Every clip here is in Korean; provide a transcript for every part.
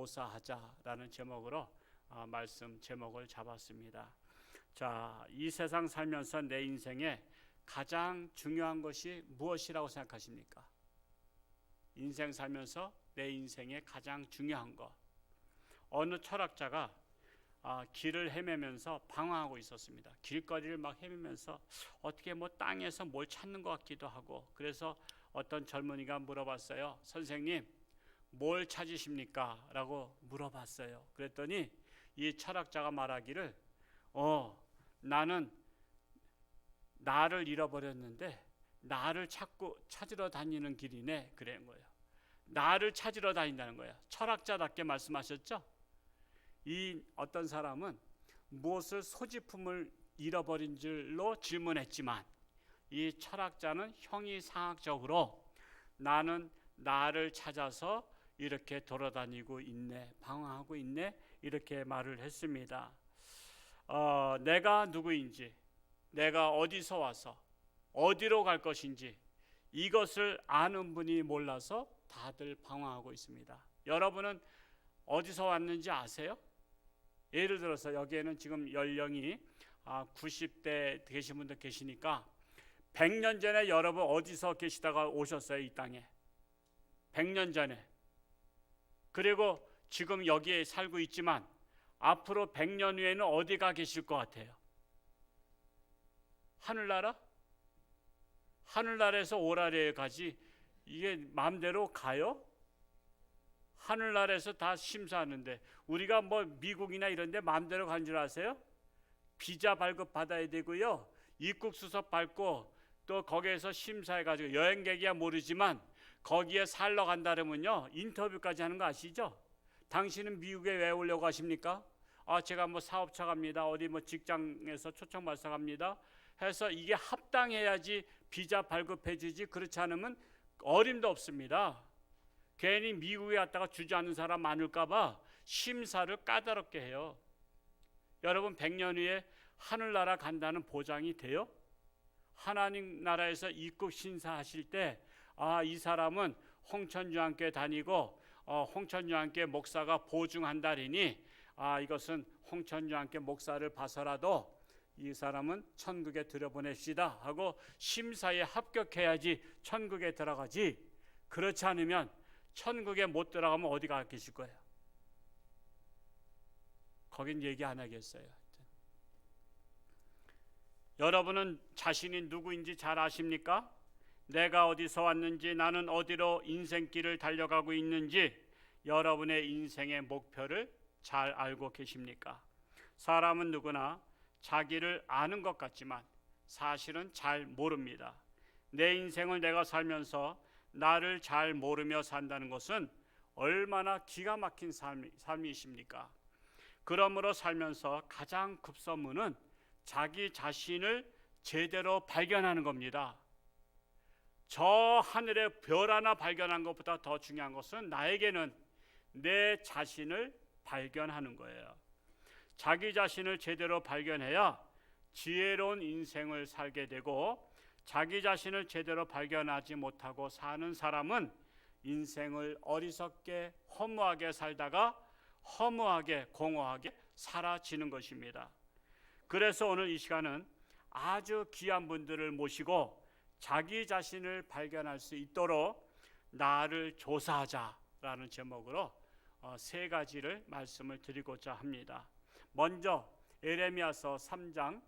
조사하자라는 제목으로 말씀 제목을 잡았습니다. 자, 이 세상 살면서 내 인생에 가장 중요한 것이 무엇이라고 생각하십니까? 인생 살면서 내 인생에 가장 중요한 것. 어느 철학자가 길을 헤매면서 방황하고 있었습니다. 길거리를 막 헤매면서 어떻게 땅에서 뭘 찾는 것 같기도 하고, 그래서 어떤 젊은이가 물어봤어요. 선생님, 뭘 찾으십니까? 라고 물어봤어요. 그랬더니 이 철학자가 말하기를 나는 나를 잃어버렸는데 나를 찾으러 다니는 길이네. 그런 거예요. 나를 찾으러 다닌다는 거예요. 철학자답게 말씀하셨죠? 이 어떤 사람은 무엇을 소지품을 잃어버린 줄로 질문했지만, 이 철학자는 형이상학적으로 나는 나를 찾아서 이렇게 돌아다니고 있네, 방황하고 있네, 이렇게 말을 했습니다. 내가 누구인지, 내가 어디서 와서 어디로 갈 것인지 이것을 아는 분이 몰라서 다들 방황하고 있습니다. 여러분은 어디서 왔는지 아세요? 예를 들어서 여기에는 지금 연령이 90대 계신 분들 계시니까 100년 전에 여러분 어디서 계시다가 오셨어요? 이 땅에 100년 전에. 그리고 지금 여기에 살고 있지만 앞으로 100년 후에는 어디가 계실 것 같아요? 하늘나라? 하늘나라에서 오라리에 가지 이게 마음대로 가요? 하늘나라에서 다 심사하는데 우리가 미국이나 이런 데 마음대로 간 줄 아세요? 비자 발급 받아야 되고요, 입국 수속 밟고 또 거기에서 심사해가지고, 여행객이야 모르지만 거기에 살러 간다 그러면요 인터뷰까지 하는 거 아시죠? 당신은 미국에 왜 오려고 하십니까? 제가 사업차 갑니다, 어디 직장에서 초청 발사 갑니다 해서 이게 합당해야지 비자 발급해 주지, 그렇지 않으면 어림도 없습니다. 괜히 미국에 갔다가 주지 않는 사람 많을까 봐 심사를 까다롭게 해요. 여러분 100년 후에 하늘나라 간다는 보장이 돼요? 하나님 나라에서 입국 심사하실 때 이 사람은 홍천주왕께 다니고 홍천주왕께 목사가 보증한다리니 이것은 홍천주왕께 목사를 봐서라도 이 사람은 천국에 들여보냅시다 하고 심사에 합격해야지 천국에 들어가지, 그렇지 않으면 천국에 못 들어가면 어디 가 계실 거예요? 거긴 얘기 안 하겠어요. 여러분은 자신이 누구인지 잘 아십니까? 내가 어디서 왔는지, 나는 어디로 인생길을 달려가고 있는지 여러분의 인생의 목표를 잘 알고 계십니까? 사람은 누구나 자기를 아는 것 같지만 사실은 잘 모릅니다. 내 인생을 내가 살면서 나를 잘 모르며 산다는 것은 얼마나 기가 막힌 삶이십니까? 그러므로 살면서 가장 급선무는 자기 자신을 제대로 발견하는 겁니다. 저 하늘에 별 하나 발견한 것보다 더 중요한 것은 나에게는 내 자신을 발견하는 거예요. 자기 자신을 제대로 발견해야 지혜로운 인생을 살게 되고, 자기 자신을 제대로 발견하지 못하고 사는 사람은 인생을 어리석게 허무하게 살다가 허무하게 공허하게 사라지는 것입니다. 그래서 오늘 이 시간은 아주 귀한 분들을 모시고 자기 자신을 발견할 수 있도록 나를 조사하자라는 제목으로 세 가지를 말씀을 드리고자 합니다. 먼저 예레미야서 3장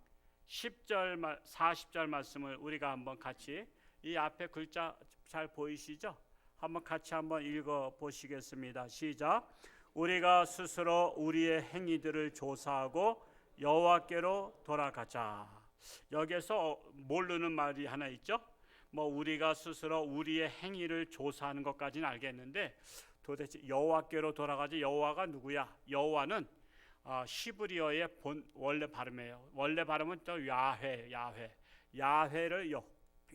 10절 40절 말씀을 우리가 한번 같이, 이 앞에 글자 잘 보이시죠? 한번 같이 한번 읽어 보시겠습니다. 시작. 우리가 스스로 우리의 행위들을 조사하고 여호와께로 돌아가자. 여기서 모르는 말이 하나 있죠? 우리가 스스로 우리의 행위를 조사하는 것까지는 알겠는데 도대체 여호와께로 돌아가지, 여호와가 누구야? 여호와는 히브리어의 원래 발음이에요. 원래 발음은 또 야훼를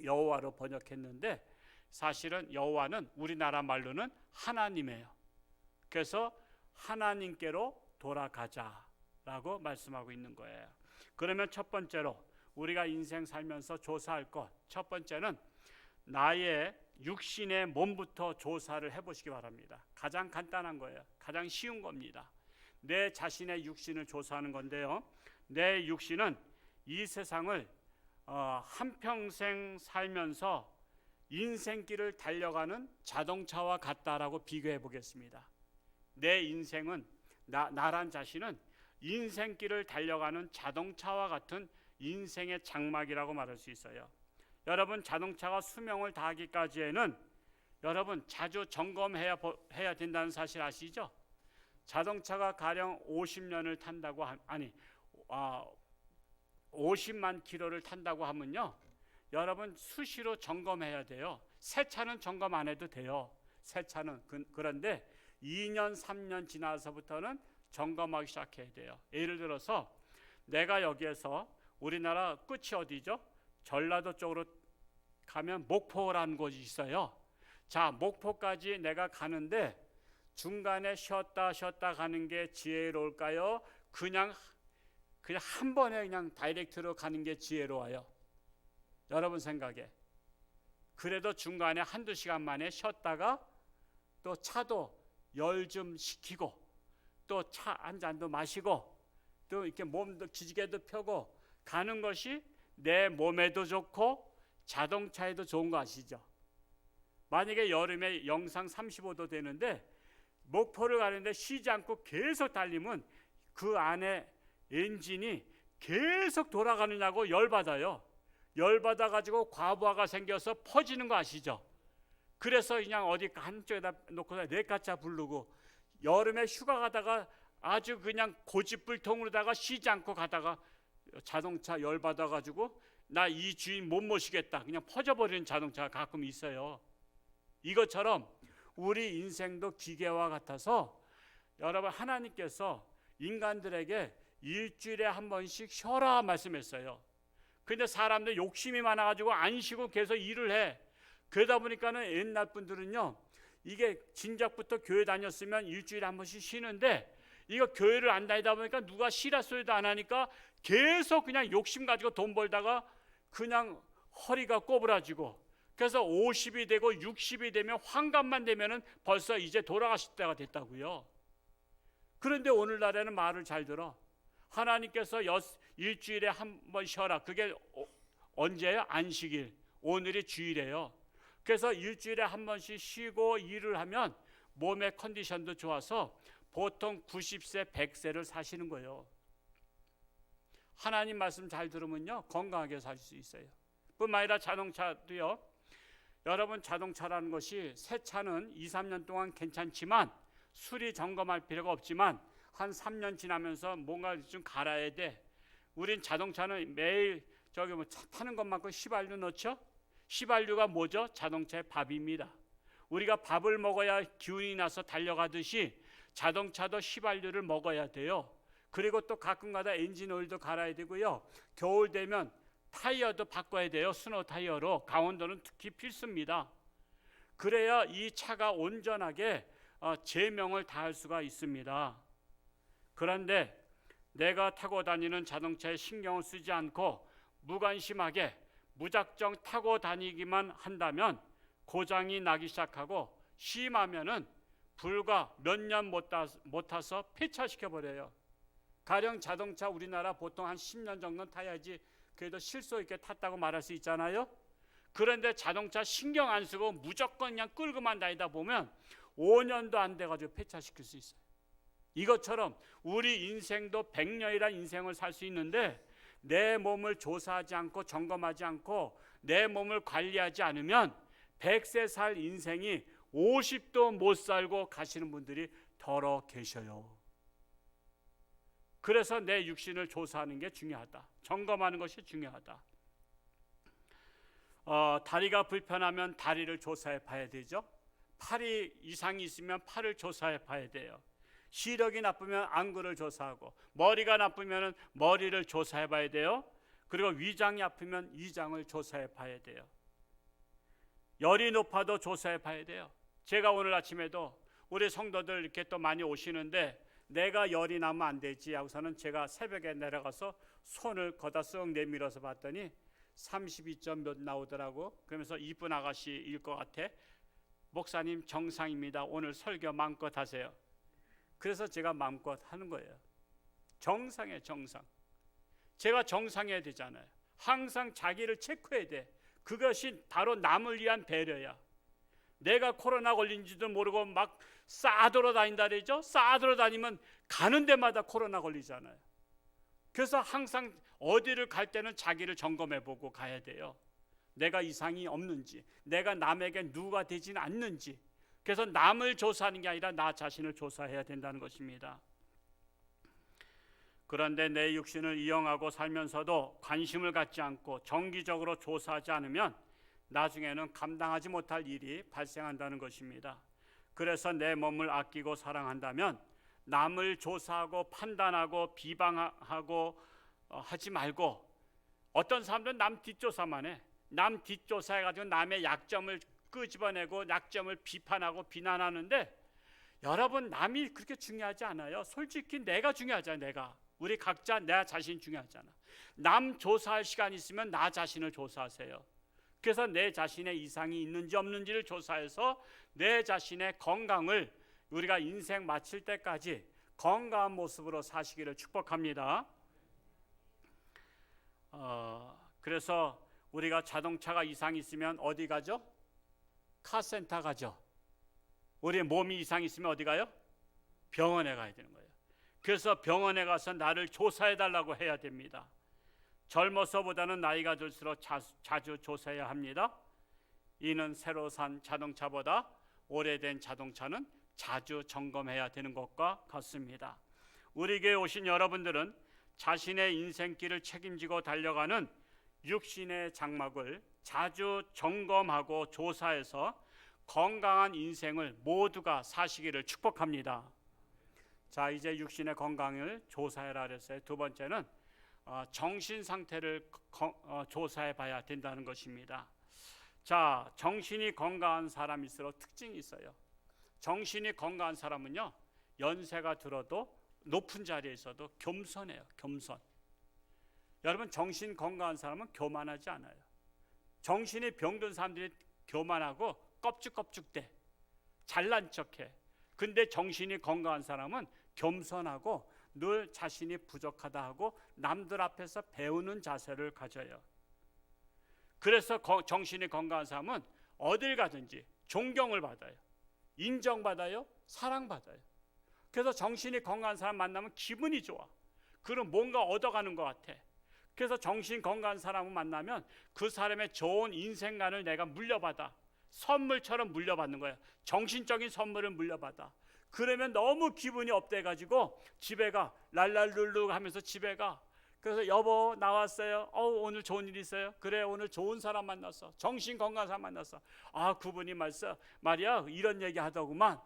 여호와로 번역했는데 사실은 여호와는 우리나라 말로는 하나님이에요. 그래서 하나님께로 돌아가자라고 말씀하고 있는 거예요. 그러면 첫 번째로 우리가 인생 살면서 조사할 것, 첫 번째는 나의 육신의 몸부터 조사를 해보시기 바랍니다. 가장 간단한 거예요. 가장 쉬운 겁니다. 내 자신의 육신을 조사하는 건데요. 내 육신은 이 세상을 한평생 살면서 인생길을 달려가는 자동차와 같다라고 비교해 보겠습니다. 내 인생은 나란 자신은 인생길을 달려가는 자동차와 같은 인생의 장막이라고 말할 수 있어요. 여러분, 자동차가 수명을 다하기까지에는 여러분 자주 점검해야 된다는 사실 아시죠? 자동차가 가령 50년을 탄다고 50만 킬로를 탄다고 하면요, 여러분 수시로 점검해야 돼요. 새 차는 점검 안 해도 돼요. 새 차는 그런데 2년 3년 지나서부터는 점검하기 시작해야 돼요. 예를 들어서 내가 여기에서 우리나라 끝이 어디죠? 전라도 쪽으로 가면 목포라는 곳이 있어요. 자, 목포까지 내가 가는데 중간에 쉬었다 가는 게 지혜로울까요? 그냥 한 번에 그냥 다이렉트로 가는 게 지혜로워요? 여러분 생각에. 그래도 중간에 한두 시간 만에 쉬었다가 또 차도 열 좀 식히고 또 차 한 잔도 마시고 또 이렇게 몸도 기지개도 펴고 가는 것이 내 몸에도 좋고 자동차에도 좋은 거 아시죠? 만약에 여름에 영상 35도 되는데 목포를 가는데 쉬지 않고 계속 달리면 그 안에 엔진이 계속 돌아가느냐고 열받아요. 열받아 가지고 과부하가 생겨서 퍼지는 거 아시죠? 그래서 그냥 어디 한쪽에다 놓고 뇌까차 부르고 여름에 휴가 가다가 아주 그냥 고집불통으로다가 쉬지 않고 가다가 자동차 열받아 가지고 나 이 주인 못 모시겠다 그냥 퍼져버리는 자동차가 가끔 있어요. 이것처럼 우리 인생도 기계와 같아서 여러분, 하나님께서 인간들에게 일주일에 한 번씩 쉬어라 말씀했어요. 근데 사람들 욕심이 많아가지고 안 쉬고 계속 일을 해. 그러다 보니까는 옛날 분들은요, 이게 진작부터 교회 다녔으면 일주일에 한 번씩 쉬는데 이거 교회를 안 다니다 보니까 누가 쉬라 소리도 안 하니까 계속 그냥 욕심 가지고 돈 벌다가 그냥 허리가 꼬부라지고, 그래서 50이 되고 60이 되면 환갑만 되면은 벌써 이제 돌아가실 때가 됐다고요. 그런데 오늘날에는 말을 잘 들어. 하나님께서 일주일에 한 번 쉬어라. 그게 언제예요? 안식일. 오늘이 주일이에요. 그래서 일주일에 한 번씩 쉬고 일을 하면 몸의 컨디션도 좋아서 보통 90세, 100세를 사시는 거예요. 하나님 말씀 잘 들으면요, 건강하게 살 수 있어요. 뿐만 아니라 자동차도요. 여러분, 자동차라는 것이 새 차는 2, 3년 동안 괜찮지만 수리 점검할 필요가 없지만 한 3년 지나면서 뭔가 좀 갈아야 돼. 우린 자동차는 매일 차 타는 것만큼 휘발유 넣죠. 휘발유가 뭐죠? 자동차의 밥입니다. 우리가 밥을 먹어야 기운이 나서 달려가듯이 자동차도 휘발유를 먹어야 돼요. 그리고 또 가끔가다 엔진 오일도 갈아야 되고요. 겨울 되면 타이어도 바꿔야 돼요. 스노우 타이어로. 강원도는 특히 필수입니다. 그래야 이 차가 온전하게 제명을 다할 수가 있습니다. 그런데 내가 타고 다니는 자동차에 신경을 쓰지 않고 무관심하게 무작정 타고 다니기만 한다면 고장이 나기 시작하고 심하면은 불과 몇 년 못 타서 폐차시켜버려요. 가령 자동차 우리나라 보통 한 10년 정도는 타야지 그래도 실속 있게 탔다고 말할 수 있잖아요. 그런데 자동차 신경 안 쓰고 무조건 그냥 끌고만 다니다 보면 5년도 안 돼가지고 폐차시킬 수 있어요. 이것처럼 우리 인생도 100년이라는 인생을 살 수 있는데 내 몸을 조사하지 않고 점검하지 않고 내 몸을 관리하지 않으면 100세 살 인생이 50도 못 살고 가시는 분들이 더러 계셔요. 그래서 내 육신을 조사하는 게 중요하다. 점검하는 것이 중요하다. 다리가 불편하면 다리를 조사해 봐야 되죠. 팔이 이상이 있으면 팔을 조사해 봐야 돼요. 시력이 나쁘면 안구를 조사하고, 머리가 나쁘면 머리를 조사해 봐야 돼요. 그리고 위장이 아프면 위장을 조사해 봐야 돼요. 열이 높아도 조사해 봐야 돼요. 제가 오늘 아침에도 우리 성도들 이렇게 또 많이 오시는데 내가 열이 나면 안 되지 하고서는 제가 새벽에 내려가서 손을 거다 쓱 내밀어서 봤더니 32점 몇 나오더라고. 그러면서 이쁜 아가씨일 것 같아. 목사님 정상입니다. 오늘 설교 마음껏 하세요. 그래서 제가 마음껏 하는 거예요. 정상이에요, 정상. 제가 정상해야 되잖아요. 항상 자기를 체크해야 돼. 그것이 바로 남을 위한 배려야. 내가 코로나 걸린지도 모르고 막 싸돌아다닌다 그러죠. 싸돌아다니면 가는 데마다 코로나 걸리잖아요. 그래서 항상 어디를 갈 때는 자기를 점검해보고 가야 돼요. 내가 이상이 없는지, 내가 남에게 누가 되지는 않는지. 그래서 남을 조사하는 게 아니라 나 자신을 조사해야 된다는 것입니다. 그런데 내 육신을 이용하고 살면서도 관심을 갖지 않고 정기적으로 조사하지 않으면 나중에는 감당하지 못할 일이 발생한다는 것입니다. 그래서 내 몸을 아끼고 사랑한다면 남을 조사하고 판단하고 비방하고 하지 말고, 어떤 사람들은 남 뒷조사만 해. 남 뒷조사해가지고 남의 약점을 끄집어내고 약점을 비판하고 비난하는데, 여러분 남이 그렇게 중요하지 않아요. 솔직히 내가 중요하잖아요. 내가. 우리 각자 내 자신 중요하잖아. 남 조사할 시간 있으면 나 자신을 조사하세요. 그래서 내 자신의 이상이 있는지 없는지를 조사해서 내 자신의 건강을 우리가 인생 마칠 때까지 건강한 모습으로 사시기를 축복합니다. 그래서 우리가 자동차가 이상이 있으면 어디 가죠? 카센터 가죠. 우리 몸이 이상이 있으면 어디 가요? 병원에 가야 되는 거예요. 그래서 병원에 가서 나를 조사해 달라고 해야 됩니다. 젊어서보다는 나이가 들수록 자주 조사해야 합니다. 이는 새로 산 자동차보다 오래된 자동차는 자주 점검해야 되는 것과 같습니다. 우리에게 오신 여러분들은 자신의 인생길을 책임지고 달려가는 육신의 장막을 자주 점검하고 조사해서 건강한 인생을 모두가 사시기를 축복합니다. 자, 이제 육신의 건강을 조사해라 그랬어요. 두 번째는 정신 상태를 조사해 봐야 된다는 것입니다. 자, 정신이 건강한 사람일수록 특징이 있어요. 정신이 건강한 사람은요, 연세가 들어도 높은 자리에 있어도 겸손해요. 겸손. 여러분, 정신 건강한 사람은 교만하지 않아요. 정신이 병든 사람들이 교만하고 껍죽껍죽대, 잘난 척해. 근데 정신이 건강한 사람은 겸손하고 늘 자신이 부족하다 하고 남들 앞에서 배우는 자세를 가져요. 그래서 정신이 건강한 사람은 어딜 가든지 존경을 받아요. 인정받아요. 사랑받아요. 그래서 정신이 건강한 사람 만나면 기분이 좋아. 그럼 뭔가 얻어가는 것 같아. 그래서 정신 건강한 사람을 만나면 그 사람의 좋은 인생관을 내가 물려받아. 선물처럼 물려받는 거야. 정신적인 선물을 물려받아. 그러면 너무 기분이 업돼가지고 집에 가. 랄랄룰루 하면서 집에 가. 그래서 여보 나왔어요. 오늘 좋은 일 있어요. 그래, 오늘 좋은 사람 만났어. 정신 건강한 사람 만났어. 그분이 말이야 이런 얘기 하더구만.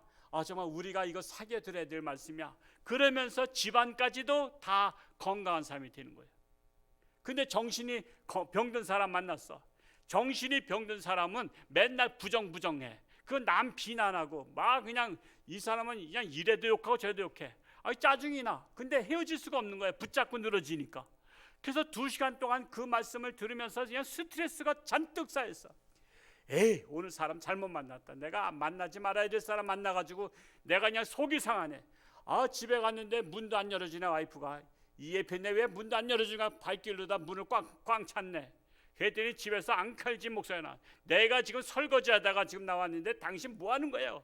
정말 우리가 이거 사귀어 들어야 될 말씀이야. 그러면서 집안까지도 다 건강한 사람이 되는 거예요. 근데 정신이 병든 사람 만났어. 정신이 병든 사람은 맨날 부정해. 그 남 비난하고 막 그냥 이 사람은 그냥 이래도 욕하고 저래도 욕해. 짜증이 나. 근데 헤어질 수가 없는 거야. 붙잡고 늘어지니까. 그래서 2시간 동안 그 말씀을 들으면서 그냥 스트레스가 잔뜩 쌓였어. 오늘 사람 잘못 만났다. 내가 만나지 말아야 될 사람 만나가지고 내가 그냥 속이 상하네. 집에 갔는데 문도 안 열어주네. 와이프가 이 옆에 왜 문도 안 열어주니까 발길로다 문을 꽝꽝 찼네. 그랬더니 집에서 앙칼진 목소리가 나. 내가 지금 설거지하다가 지금 나왔는데 당신 뭐 하는 거예요?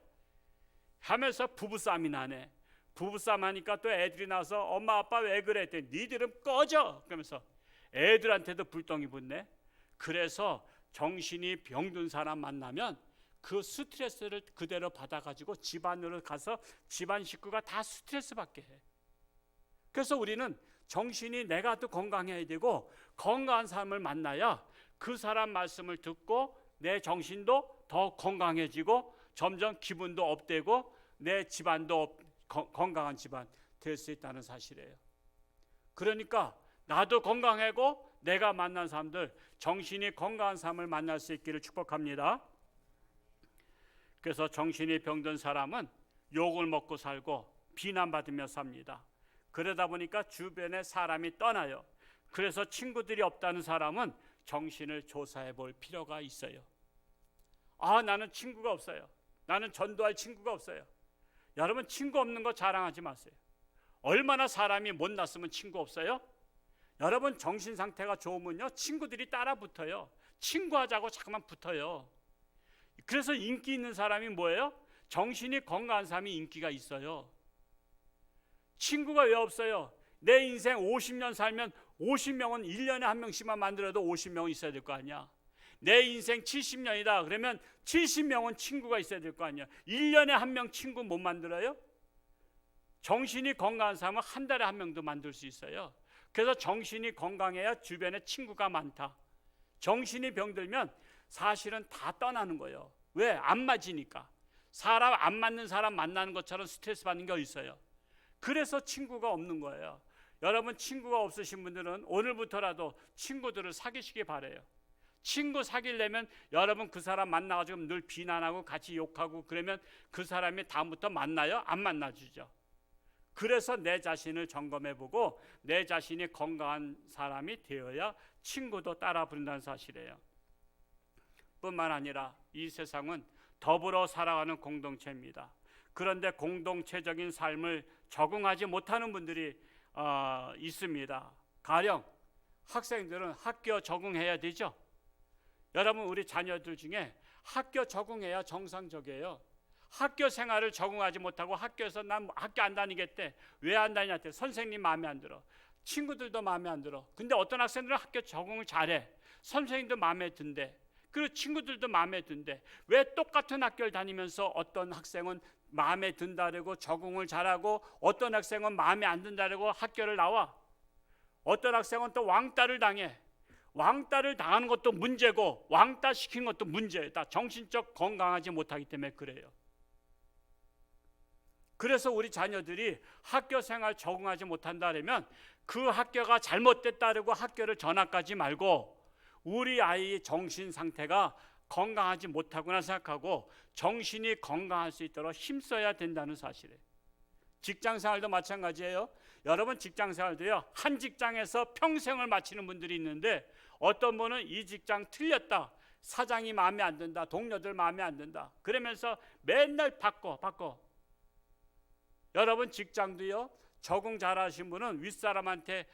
하면서 부부싸움이 나네. 부부싸움 하니까 또 애들이 나와서 엄마 아빠 왜 그래? 했더니 니들은 꺼져. 그러면서 애들한테도 불똥이 붙네. 그래서 정신이 병든 사람 만나면 그 스트레스를 그대로 받아가지고 집안으로 가서 집안 식구가 다 스트레스 받게 해. 그래서 우리는 정신이 내가 또 건강해야 되고 건강한 사람을 만나야 그 사람 말씀을 듣고 내 정신도 더 건강해지고 점점 기분도 업되고 내 집안도 건강한 집안 될 수 있다는 사실이에요. 그러니까 나도 건강하고 내가 만난 사람들 정신이 건강한 사람을 만날 수 있기를 축복합니다. 그래서 정신이 병든 사람은 욕을 먹고 살고 비난받으며 삽니다. 그러다 보니까 주변에 사람이 떠나요. 그래서 친구들이 없다는 사람은 정신을 조사해 볼 필요가 있어요. 아, 나는 친구가 없어요. 나는 전도할 친구가 없어요. 여러분, 친구 없는 거 자랑하지 마세요. 얼마나 사람이 못났으면 친구 없어요? 여러분, 정신 상태가 좋으면요, 친구들이 따라 붙어요. 친구하자고 자꾸만 붙어요. 그래서 인기 있는 사람이 뭐예요? 정신이 건강한 사람이 인기가 있어요. 친구가 왜 없어요? 내 인생 50년 살면 50명은 1년에 한 명씩만 만들어도 50명은 있어야 될 거 아니야. 내 인생 70년이다 그러면 70명은 친구가 있어야 될 거 아니야. 1년에 한 명 친구 못 만들어요? 정신이 건강한 사람은 한 달에 한 명도 만들 수 있어요. 그래서 정신이 건강해야 주변에 친구가 많다. 정신이 병들면 사실은 다 떠나는 거예요. 왜? 안 맞으니까. 사람 안 맞는 사람 만나는 것처럼 스트레스 받는 게 있어요. 그래서 친구가 없는 거예요. 여러분, 친구가 없으신 분들은 오늘부터라도 친구들을 사귀시기 바래요. 친구 사귀려면 여러분 그 사람 만나가지고 늘 비난하고 같이 욕하고 그러면 그 사람이 다음부터 만나요? 안 만나주죠. 그래서 내 자신을 점검해보고 내 자신이 건강한 사람이 되어야 친구도 따라 부른다는 사실이에요. 뿐만 아니라 이 세상은 더불어 살아가는 공동체입니다. 그런데 공동체적인 삶을 적응하지 못하는 분들이 있습니다. 가령 학생들은 학교 적응해야 되죠. 여러분, 우리 자녀들 중에 학교 적응해야 정상적이에요. 학교 생활을 적응하지 못하고 학교에서 난 학교 안 다니겠대. 왜 안 다니냐 했더니 선생님 마음에 안 들어. 친구들도 마음에 안 들어. 근데 어떤 학생들은 학교 적응을 잘해. 선생님도 마음에 든대. 그리고 친구들도 마음에 든대. 왜 똑같은 학교를 다니면서 어떤 학생은 마음에 든다고 적응을 잘하고 어떤 학생은 마음에 안 든다고 학교를 나와? 어떤 학생은 또 왕따를 당해. 왕따를 당하는 것도 문제고 왕따 시킨 것도 문제예요. 다 정신적 건강하지 못하기 때문에 그래요. 그래서 우리 자녀들이 학교 생활 적응하지 못한다면 그 학교가 잘못됐다고 학교를 전학가지 말고 우리 아이의 정신 상태가 건강하지 못하구나 생각하고 정신이 건강할 수 있도록 힘써야 된다는 사실이에요. 직장 생활도 마찬가지예요. 여러분, 직장 생활도요, 한 직장에서 평생을 마치는 분들이 있는데 어떤 분은 이 직장 틀렸다, 사장이 마음에 안 든다, 동료들 마음에 안 든다 그러면서 맨날 바꿔. 여러분, 직장도요, 적응 잘하신 분은 윗사람한테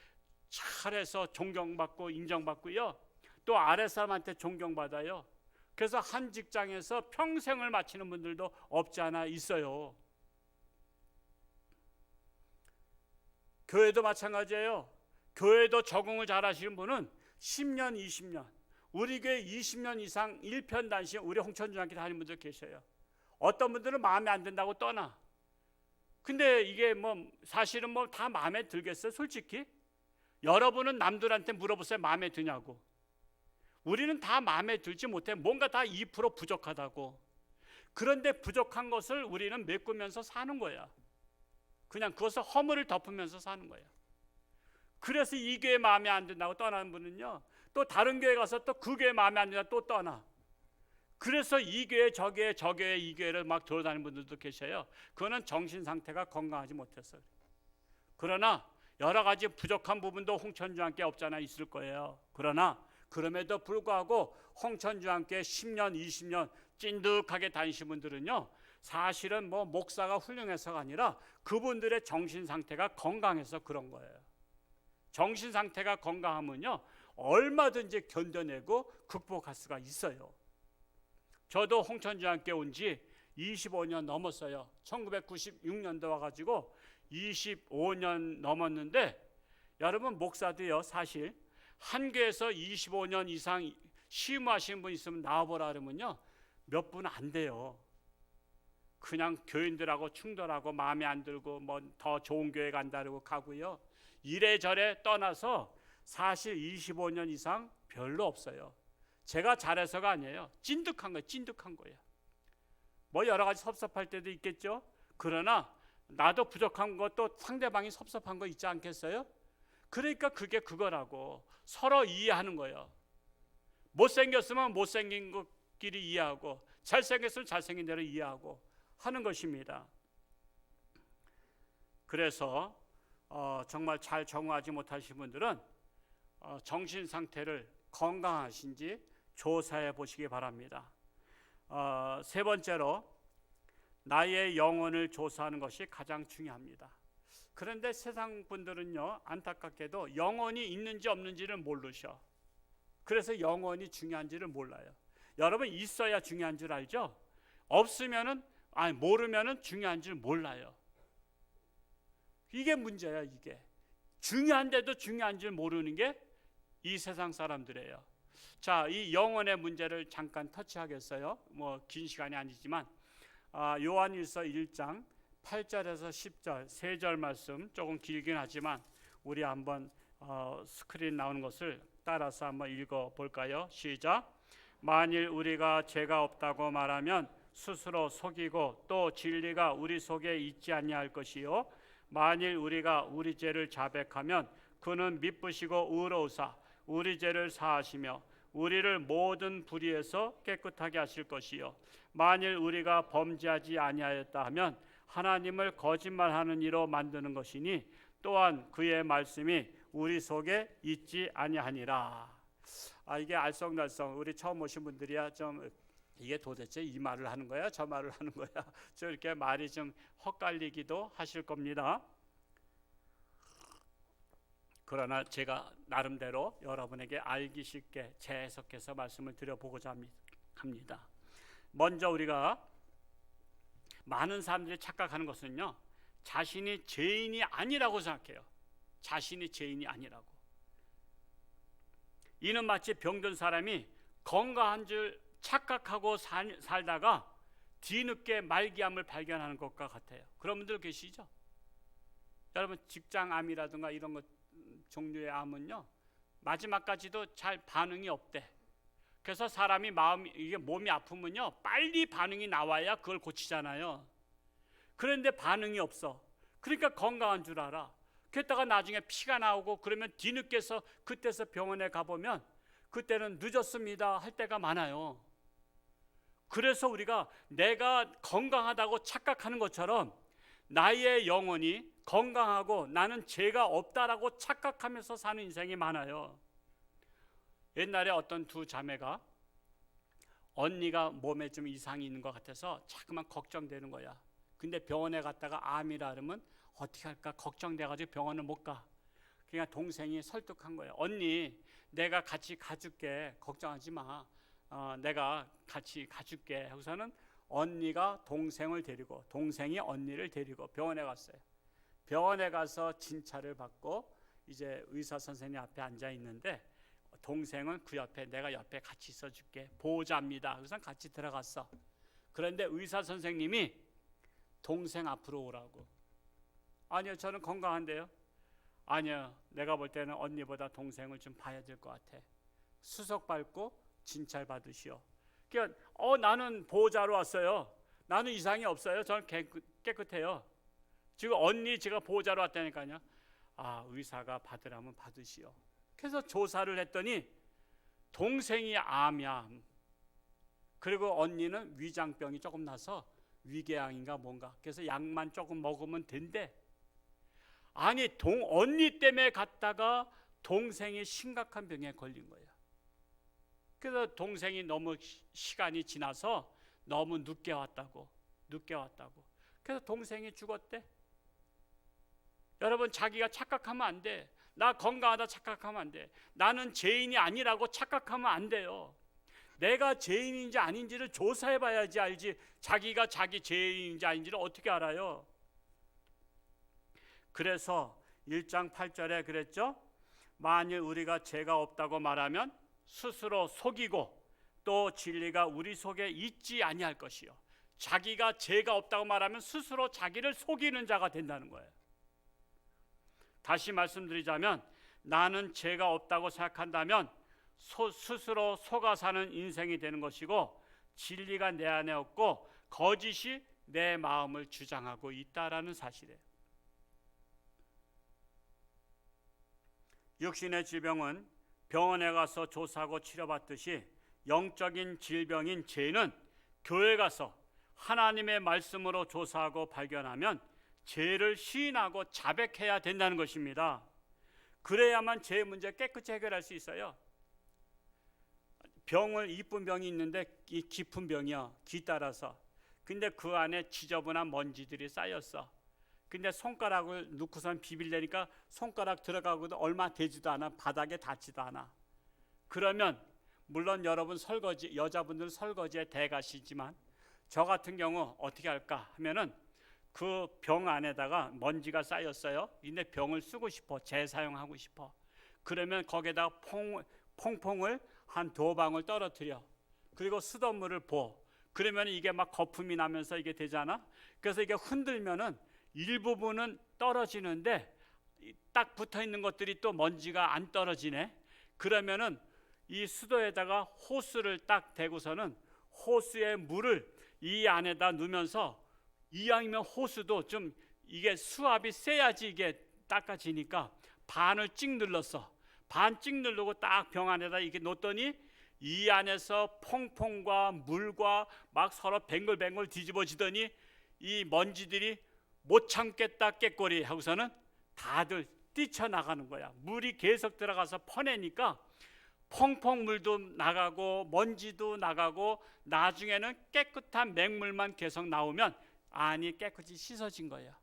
잘해서 존경받고 인정받고요, 또 아랫사람한테 존경받아요. 그래서 한 직장에서 평생을 마치는 분들도 없지 않아 있어요. 교회도 마찬가지예요. 교회도 적응을 잘하시는 분은 10년, 20년, 우리 교회 20년 이상 일편단심 우리 홍천중학교 다니는 분들 계셔요. 어떤 분들은 마음에 안 든다고 떠나. 근데 이게 사실은 다 마음에 들겠어요? 솔직히 여러분은 남들한테 물어보세요. 마음에 드냐고. 우리는 다 마음에 들지 못해. 뭔가 다 2% 부족하다고. 그런데 부족한 것을 우리는 메꾸면서 사는 거야. 그냥 그것을 허물을 덮으면서 사는 거야. 그래서 이 교회 마음에 안 든다고 떠나는 분은요, 또 다른 교회 가서 또 그 교회 마음에 안 든다고 또 떠나. 그래서 이 교회 저 교회 이 교회를 막 돌아다니는 분들도 계셔요. 그거는 정신 상태가 건강하지 못해서. 그러나 여러 가지 부족한 부분도 홍천중학교에 없잖아 있을 거예요. 그러나 그럼에도 불구하고 홍천중학교에 10년 20년 찐득하게 다니신 분들은요, 사실은 목사가 훌륭해서가 아니라 그분들의 정신 상태가 건강해서 그런 거예요. 정신 상태가 건강하면요, 얼마든지 견뎌내고 극복할 수가 있어요. 저도 홍천중학교 온 지 25년 넘었어요. 1996년도 와가지고 25년 넘었는데, 여러분, 목사도요, 사실 한 교회에서 25년 이상 시무하시는 분 있으면 나와보라 그러면요, 몇 분 안 돼요. 그냥 교인들하고 충돌하고 마음에 안 들고 더 좋은 교회 간다고 가고요, 이래저래 떠나서 사실 25년 이상 별로 없어요. 제가 잘해서가 아니에요. 찐득한 거예요. 여러 가지 섭섭할 때도 있겠죠. 그러나 나도 부족한 것도 상대방이 섭섭한 거 있지 않겠어요? 그러니까 그게 그거라고 서로 이해하는 거예요. 못생겼으면 못생긴 것끼리 이해하고 잘생겼으면 잘생긴 대로 이해하고 하는 것입니다. 그래서 정말 잘 적응하지 못하신 분들은 정신 상태를 건강하신지 조사해 보시기 바랍니다. 세 번째로 나의 영혼을 조사하는 것이 가장 중요합니다. 그런데 세상 분들은요, 안타깝게도 영혼이 있는지 없는지를 모르셔. 그래서 영혼이 중요한지를 몰라요. 여러분, 있어야 중요한 줄 알죠? 없으면은, 모르면은 중요한 줄 몰라요. 이게 문제야. 이게 중요한데도 중요한 줄 모르는 게 이 세상 사람들이에요. 자, 이 영혼의 문제를 잠깐 터치하겠어요. 뭐 긴 시간이 아니지만 요한일서 1장 8절에서 10절 세 절 말씀, 조금 길긴 하지만 우리 한번 스크린 나오는 것을 따라서 한번 읽어볼까요? 시작. 만일 우리가 죄가 없다고 말하면 스스로 속이고 또 진리가 우리 속에 있지 아니할 것이요, 만일 우리가 우리 죄를 자백하면 그는 미쁘시고 의로우사 우리 죄를 사하시며 우리를 모든 불의에서 깨끗하게 하실 것이요, 만일 우리가 범죄하지 아니하였다 하면 하나님을 거짓말하는 이로 만드는 것이니 또한 그의 말씀이 우리 속에 있지 아니하니라. 이게 알쏭달쏭 우리 처음 오신 분들이야 좀 이게 도대체 이 말을 하는 거야 저 말을 하는 거야 저 이렇게 말이 좀 헛갈리기도 하실 겁니다. 그러나 제가 나름대로 여러분에게 알기 쉽게 재해석해서 말씀을 드려보고자 합니다. 먼저 우리가 많은 사람들이 착각하는 것은요, 자신이 죄인이 아니라고 생각해요. 자신이 죄인이 아니라고. 이는 마치 병든 사람이 건강한 줄 착각하고 살다가 뒤늦게 말기암을 발견하는 것과 같아요. 그런 분들 계시죠? 여러분, 직장암이라든가 이런 것 종류의 암은요, 마지막까지도 잘 반응이 없대. 그래서 사람이 몸이 아프면요, 빨리 반응이 나와야 그걸 고치잖아요. 그런데 반응이 없어. 그러니까 건강한 줄 알아. 그랬다가 나중에 피가 나오고 그러면 뒤늦게서 그때서 병원에 가보면 그때는 늦었습니다 할 때가 많아요. 그래서 우리가 내가 건강하다고 착각하는 것처럼 나의 영혼이 건강하고 나는 죄가 없다라고 착각하면서 사는 인생이 많아요. 옛날에 어떤 두 자매가 언니가 몸에 좀 이상이 있는 것 같아서 자꾸만 걱정되는 거야. 근데 병원에 갔다가 암이라 그러면 어떻게 할까 걱정돼가지고 병원을 못 가. 그러니까 동생이 설득한 거예요. 언니, 내가 같이 가줄게. 걱정하지 마. 내가 같이 가줄게. 하고서는 언니가 동생을 데리고, 동생이 언니를 데리고 병원에 갔어요. 병원에 가서 진찰을 받고 이제 의사 선생님 앞에 앉아 있는데 동생은 그 옆에, 내가 옆에 같이 있어줄게, 보호자입니다. 그래서 같이 들어갔어. 그런데 의사 선생님이 동생 앞으로 오라고. 아니요, 저는 건강한데요. 아니요, 내가 볼 때는 언니보다 동생을 좀 봐야 될 것 같아. 수석 밟고 진찰 받으시오. 그러니까 나는 보호자로 왔어요. 나는 이상이 없어요. 저는 깨끗해요. 지금 언니 제가 보호자로 왔다니까요. 의사가 받으라면 받으시오. 그래서 조사를 했더니 동생이 암이야. 그리고 언니는 위장병이 조금 나서 위궤양인가 뭔가. 그래서 약만 조금 먹으면 된대. 아니, 언니 때문에 갔다가 동생이 심각한 병에 걸린 거예요. 그래서 동생이 너무 시간이 지나서 너무 늦게 왔다고. 그래서 동생이 죽었대. 여러분, 자기가 착각하면 안 돼. 나 건강하다 착각하면 안 돼. 나는 죄인이 아니라고 착각하면 안 돼요. 내가 죄인인지 아닌지를 조사해 봐야지 알지. 자기가 자기 죄인인지 아닌지를 어떻게 알아요? 그래서 1장 8절에 그랬죠. 만일 우리가 죄가 없다고 말하면 스스로 속이고 또 진리가 우리 속에 있지 아니할 것이요. 자기가 죄가 없다고 말하면 스스로 자기를 속이는 자가 된다는 거예요. 다시 말씀드리자면 나는 죄가 없다고 생각한다면 스스로 속아 사는 인생이 되는 것이고 진리가 내 안에 없고 거짓이 내 마음을 주장하고 있다라는 사실이에요. 육신의 질병은 병원에 가서 조사하고 치료받듯이 영적인 질병인 죄는 교회 가서 하나님의 말씀으로 조사하고 발견하면 죄를 시인하고 자백해야 된다는 것입니다. 그래야만 죄 문제 깨끗이 해결할 수 있어요. 병을 이쁜 병이 있는데 이 깊은 병이야. 귀 따라서. 근데 그 안에 지저분한 먼지들이 쌓였어. 근데 손가락을 넣고선 비빌려니까 손가락 들어가고도 얼마 되지도 않아. 바닥에 닿지도 않아. 그러면 물론 여러분 설거지, 여자분들 설거지에 대가시지만 저 같은 경우 어떻게 할까 하면은 그 병 안에다가 먼지가 쌓였어요. 근데 병을 쓰고 싶어. 재사용하고 싶어. 그러면 거기에다 퐁퐁을 한 2방울 떨어뜨려. 그리고 수돗물을 부어. 그러면 이게 막 거품이 나면서 이게 되잖아. 그래서 이게 흔들면은 일부분은 떨어지는데 딱 붙어 있는 것들이 또 먼지가 안 떨어지네. 그러면은 이 수도에다가 호스를 딱 대고서는 호스의 물을 이 안에다 넣으면서 이왕이면 호스도 좀 이게 수압이 세야지 이게 닦아지니까 반을 찍 눌렀어. 반 찍 누르고 딱 병 안에다 이렇게 놓더니 이 안에서 퐁퐁과 물과 막 서로 뱅글뱅글 뒤집어지더니 이 먼지들이 못 참겠다 깨꼬리 하고서는 다들 뛰쳐나가는 거야. 물이 계속 들어가서 퍼내니까 퐁퐁 물도 나가고 먼지도 나가고 나중에는 깨끗한 맹물만 계속 나오면 안이 깨끗이 씻어진 거야.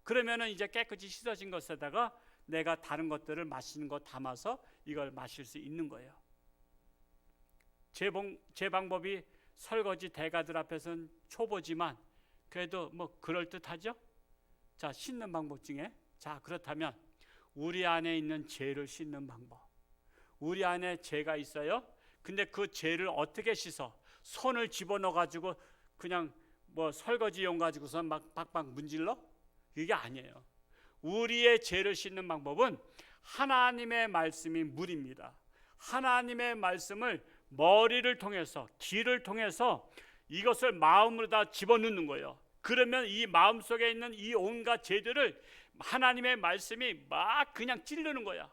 그러면은 이제 깨끗이 씻어진 것에다가 내가 다른 것들을 마시는 거 담아서 이걸 마실 수 있는 거예요. 제 방법이 설거지 대가들 앞에서는 초보지만 그래도 뭐 그럴듯하죠. 자, 씻는 방법 중에 자 그렇다면 우리 안에 있는 죄를 씻는 방법. 우리 안에 죄가 있어요. 근데 그 죄를 어떻게 씻어? 손을 집어넣어 가지고 그냥 뭐 설거지용 가지고서 막 박박 문질러? 이게 아니에요. 우리의 죄를 씻는 방법은 하나님의 말씀이 물입니다. 하나님의 말씀을 머리를 통해서 귀를 통해서 이것을 마음으로다 집어넣는 거예요. 그러면 이 마음속에 있는 이 온갖 죄들을 하나님의 말씀이 막 그냥 찌르는 거야.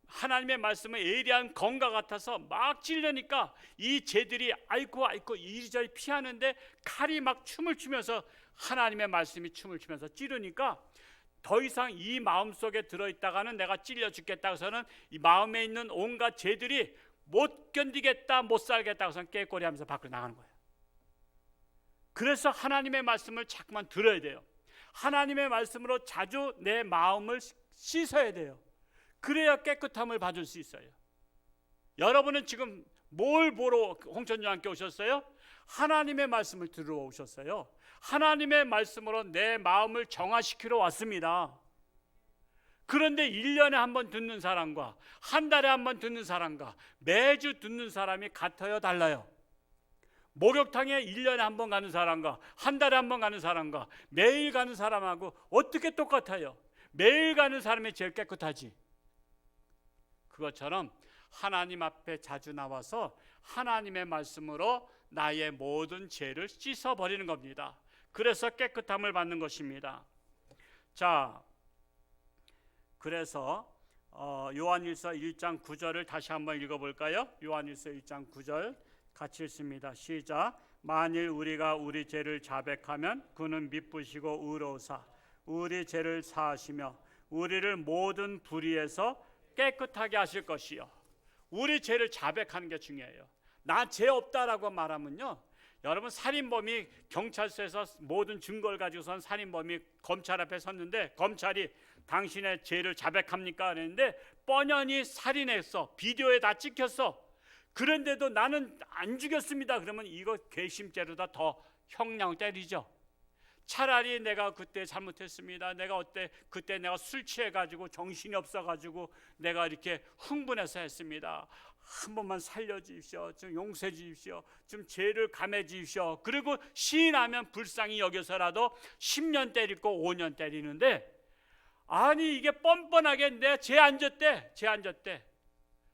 하나님의 말씀은 예리한 검과 같아서 막 찔르니까 이 죄들이 아이고 이리저리 피하는데 칼이 막 춤을 추면서 하나님의 말씀이 춤을 추면서 찌르니까 더 이상 이 마음속에 들어있다가는 내가 찔려 죽겠다 해서는 이 마음에 있는 온갖 죄들이 못 견디겠다 못 살겠다 해서는 깨꼬리 하면서 밖으로 나가는 거예요. 그래서 하나님의 말씀을 자꾸만 들어야 돼요. 하나님의 말씀으로 자주 내 마음을 씻어야 돼요. 그래야 깨끗함을 받을 수 있어요. 여러분은 지금 뭘 보러 홍천주 함께 오셨어요? 하나님의 말씀을 들으러 오셨어요. 하나님의 말씀으로 내 마음을 정화시키러 왔습니다. 그런데 1년에 한 번 듣는 사람과 한 달에 한 번 듣는 사람과 매주 듣는 사람이 같아요, 달라요? 목욕탕에 1년에 한 번 가는 사람과 한 달에 한 번 가는 사람과 매일 가는 사람하고 어떻게 똑같아요? 매일 가는 사람이 제일 깨끗하지. 그것처럼 하나님 앞에 자주 나와서 하나님의 말씀으로 나의 모든 죄를 씻어버리는 겁니다. 그래서 깨끗함을 받는 것입니다. 자, 그래서 요한일서 1장 9절을 다시 한번 읽어볼까요? 요한일서 1장 9절 같이 읽습니다. 시작. 만일 우리가 우리 죄를 자백하면 그는 미쁘시고 의로우사 우리 죄를 사하시며 우리를 모든 불의에서 깨끗하게 하실 것이요. 우리 죄를 자백하는 게 중요해요. 나 죄 없다라고 말하면요, 여러분 살인범이 경찰서에서 모든 증거를 가지고선 살인범이 검찰 앞에 섰는데 검찰이 당신의 죄를 자백합니까? 그랬는데 뻔연히 살인했어. 비디오에 다 찍혔어. 그런데도 나는 안 죽였습니다. 그러면 이거 괘씸죄로다 더 형량 때리죠. 차라리 내가 그때 잘못했습니다. 내가 그때 내가 술 취해가지고 정신이 없어가지고 내가 이렇게 흥분해서 했습니다. 한 번만 살려주십시오. 좀 용서해 주십시오. 좀 죄를 감해 주십시오. 그리고 시인하면 불쌍히 여겨서라도 10년 때리고 5년 때리는데, 아니 이게 뻔뻔하게 내 죄 안 졌대.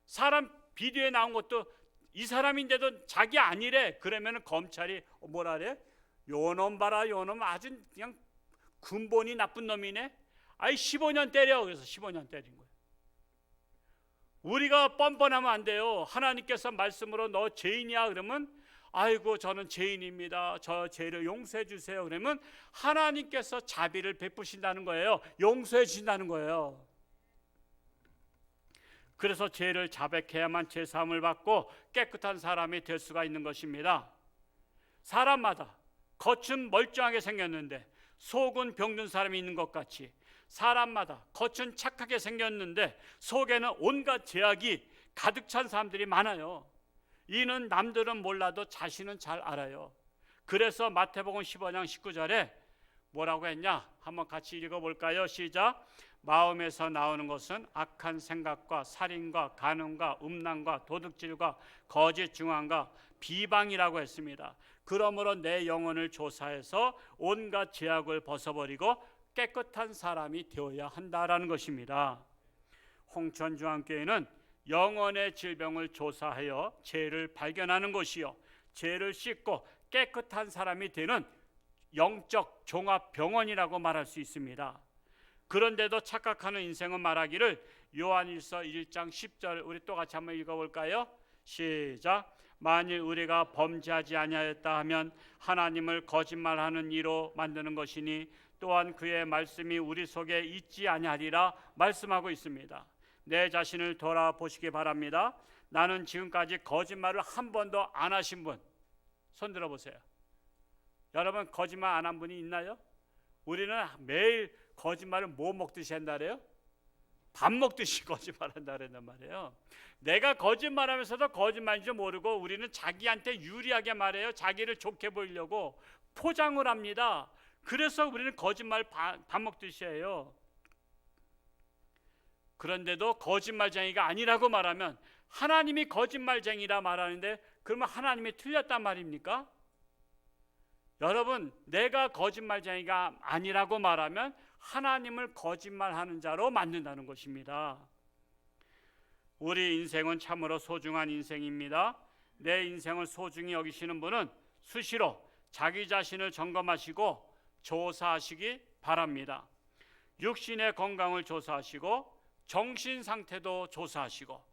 사람 비디오에 나온 것도 이 사람인데도 자기 아니래. 그러면 검찰이 뭐라 그래? 요놈 봐라, 요놈 아주 그냥 근본이 나쁜 놈이네. 아이 15년 때려. 그래서 15년 때린 거예요. 우리가 뻔뻔하면 안 돼요. 하나님께서 말씀으로 너 죄인이야 그러면 아이고 저는 죄인입니다. 저 죄를 용서해 주세요. 그러면 하나님께서 자비를 베푸신다는 거예요. 용서해 주신다는 거예요. 그래서 죄를 자백해야만 죄 사함을 받고 깨끗한 사람이 될 수가 있는 것입니다. 사람마다 겉은 멀쩡하게 생겼는데 속은 병든 사람이 있는 것 같이, 사람마다 겉은 착하게 생겼는데 속에는 온갖 죄악이 가득 찬 사람들이 많아요. 이는 남들은 몰라도 자신은 잘 알아요. 그래서 마태복음 15장 19절에 뭐라고 했냐? 한번 같이 읽어볼까요? 시작. 마음에서 나오는 것은 악한 생각과 살인과 간음과 음란과 도둑질과 거짓 증언과 비방이라고 했습니다. 그러므로 내 영혼을 조사해서 온갖 죄악을 벗어버리고 깨끗한 사람이 되어야 한다라는 것입니다. 홍천중앙교회는 영혼의 질병을 조사하여 죄를 발견하는 것이요, 죄를 씻고 깨끗한 사람이 되는 영적 종합병원이라고 말할 수 있습니다. 그런데도 착각하는 인생은 말하기를, 요한일서 1장 10절 우리 또 같이 한번 읽어볼까요? 시작. 만일 우리가 범죄하지 아니하였다 하면 하나님을 거짓말하는 이로 만드는 것이니 또한 그의 말씀이 우리 속에 있지 아니하리라 말씀하고 있습니다. 내 자신을 돌아보시기 바랍니다. 나는 지금까지 거짓말을 한 번도 안 하신 분 손 들어보세요. 여러분 거짓말 안 한 분이 있나요? 우리는 매일 거짓말을 뭐 먹듯이 한다 그래요? 밥 먹듯이 거짓말한다 그랬단 말이에요. 내가 거짓말하면서도 거짓말인 줄 모르고 우리는 자기한테 유리하게 말해요. 자기를 좋게 보이려고 포장을 합니다. 그래서 우리는 거짓말 밥 먹듯이 해요. 그런데도 거짓말쟁이가 아니라고 말하면 하나님이 거짓말쟁이라 말하는데 그러면 하나님이 틀렸단 말입니까? 여러분, 내가 거짓말쟁이가 아니라고 말하면 하나님을 거짓말하는 자로 만든다는 것입니다. 우리 인생은 참으로 소중한 인생입니다. 내 인생을 소중히 여기시는 분은 수시로 자기 자신을 점검하시고 조사하시기 바랍니다. 육신의 건강을 조사하시고 정신 상태도 조사하시고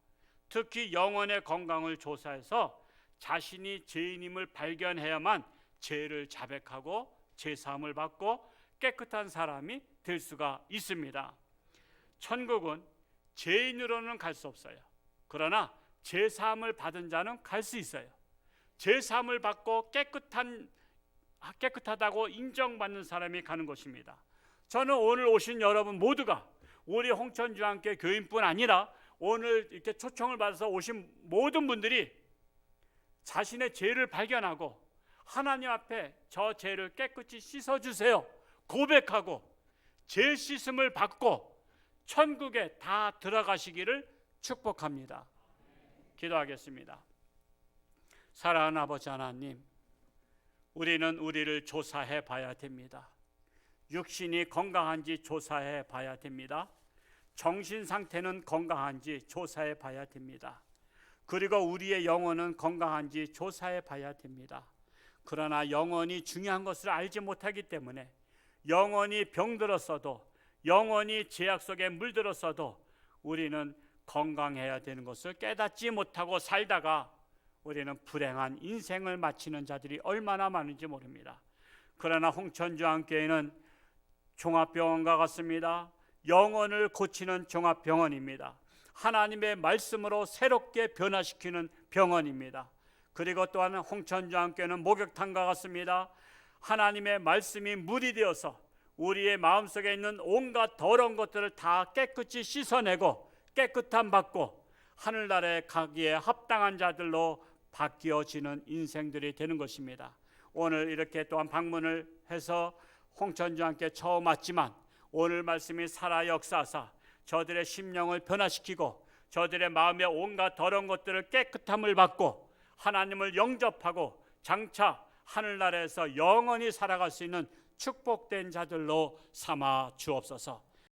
특히 영혼의 건강을 조사해서 자신이 죄인임을 발견해야만 죄를 자백하고 죄사함을 받고 깨끗한 사람이 될 수가 있습니다. 천국은 죄인으로는 갈 수 없어요. 그러나 죄사함을 받은 자는 갈 수 있어요. 죄사함을 받고 깨끗하다고 인정받는 사람이 가는 것입니다. 저는 오늘 오신 여러분 모두가 우리 홍천중앙교회 교인뿐 아니라 오늘 이렇게 초청을 받아서 오신 모든 분들이 자신의 죄를 발견하고 하나님 앞에 저 죄를 깨끗이 씻어주세요 고백하고 죄 씻음을 받고 천국에 다 들어가시기를 축복합니다. 기도하겠습니다. 사랑하는 아버지 하나님, 우리는 우리를 조사해 봐야 됩니다. 육신이 건강한지 조사해 봐야 됩니다. 정신 상태는 건강한지 조사해 봐야 됩니다. 그리고 우리의 영혼은 건강한지 조사해 봐야 됩니다. 그러나 영혼이 중요한 것을 알지 못하기 때문에 영혼이 병들었어도 영혼이 죄악 속에 물들었어도 우리는 건강해야 되는 것을 깨닫지 못하고 살다가 우리는 불행한 인생을 마치는 자들이 얼마나 많은지 모릅니다. 그러나 홍천중앙교회는 종합병원과 같습니다. 영혼을 고치는 종합병원입니다. 하나님의 말씀으로 새롭게 변화시키는 병원입니다. 그리고 또한 홍천중앙교회는 목욕탕과 같습니다. 하나님의 말씀이 물이 되어서 우리의 마음속에 있는 온갖 더러운 것들을 다 깨끗이 씻어내고 깨끗함 받고 하늘나라에 가기에 합당한 자들로 바뀌어지는 인생들이 되는 것입니다. 오늘 이렇게 또한 방문을 해서 홍천중앙교회 처음 왔지만 오늘 말씀이 살아 역사하사 저들의 심령을 변화시키고 저들의 마음의 온갖 더러운 것들을 깨끗함을 받고 하나님을 영접하고 장차 하늘나라에서 영원히 살아갈 수 있는 축복된 자들로 삼아 주옵소서.